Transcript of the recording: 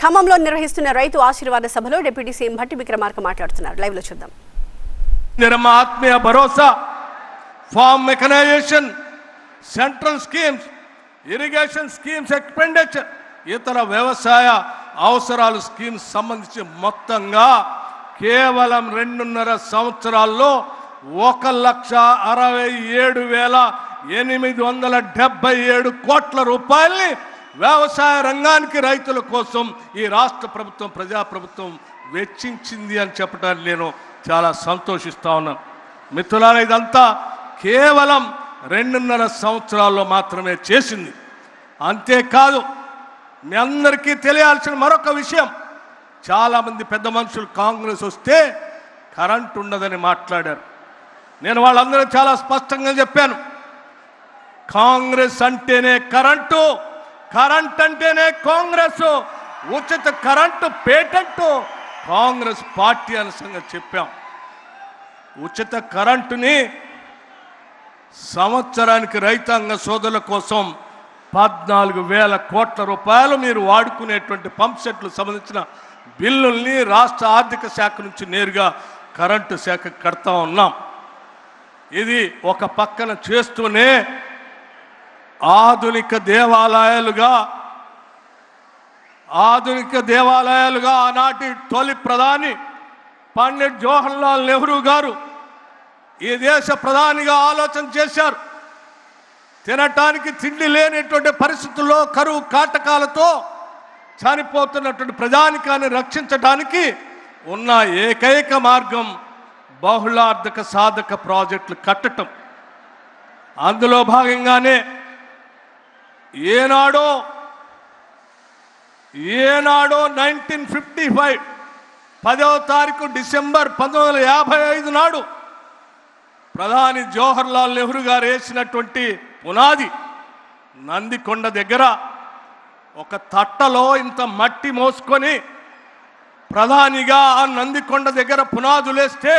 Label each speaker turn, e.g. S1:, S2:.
S1: ఖమ్మంలో నిర్వహిస్తున్న రైతు ఆశీర్వాద సభలో డిప్యూటీ సీఎం భట్టి విక్రమార్క మాట్లాడుతున్నారు. లైవ్ లో చూద్దాం.
S2: Atmiya Bharosa, farm mechanization, central schemes, irrigation schemes expenditure, ఇతర వ్యవసాయ అవసరాలు స్కీమ్స్ సంబంధించి మొత్తంగా కేవలం 2.5 సంవత్సరాల్లో 1,67,877 కోట్ల రూపాయల్ని వ్యవసాయ రంగానికి రైతుల కోసం ఈ రాష్ట్ర ప్రభుత్వం, ప్రజాప్రభుత్వం వెచ్చించింది అని చెప్పడానికి నేను చాలా సంతోషిస్తా ఉన్నాను. మిత్రులారా, ఇదంతా కేవలం 2.5 సంవత్సరాల్లో మాత్రమే చేసింది. అంతేకాదు, మీ అందరికీ తెలియాల్సిన మరొక విషయం, చాలామంది పెద్ద మనుషులు కాంగ్రెస్ వస్తే కరెంట్ ఉండదని మాట్లాడారు. నేను వాళ్ళందరూ చాలా స్పష్టంగా చెప్పాను, కాంగ్రెస్ అంటేనే కరెంటు, కరెంట్ అంటేనే కాంగ్రెస్, ఉచిత కరెంటు పేటెంట్ కాంగ్రెస్ పార్టీ అనే సంగతి చెప్పాం. ఉచిత కరెంటుని సంవత్సరానికి రైతాంగ సోదరుల కోసం 14,000 కోట్ల రూపాయలు మీరు వాడుకునేటువంటి పంప్ సెట్లు సంబంధించిన బిల్లుల్ని రాష్ట్ర ఆర్థిక శాఖ నుంచి నేరుగా కరెంటు శాఖకు కడతా ఉన్నాం. ఇది ఒక పక్కన చేస్తూనే ఆధునిక దేవాలయాలుగా ఆనాటి తొలి ప్రధాని పండిట్ జవహర్లాల్ నెహ్రూ గారు ఈ దేశ ప్రధానిగా ఆలోచన చేశారు. తినటానికి తిండి లేనటువంటి పరిస్థితుల్లో కరువు కాటకాలతో చనిపోతున్నటువంటి ప్రజానికాన్ని రక్షించడానికి ఉన్న ఏకైక మార్గం బహుళార్థక సాధక ప్రాజెక్టులు కట్టడం. అందులో భాగంగానే ఏనాడో 1955 10వ తారీఖు డిసెంబర్ 1955 నాడు ప్రధాని జవహర్లాల్ నెహ్రూ గారు వేసినటువంటి పునాది నందికొండ దగ్గర ఒక తట్టలో ఇంత మట్టి మోసుకొని ప్రధానిగా ఆ నందికొండ దగ్గర పునాదులేస్తే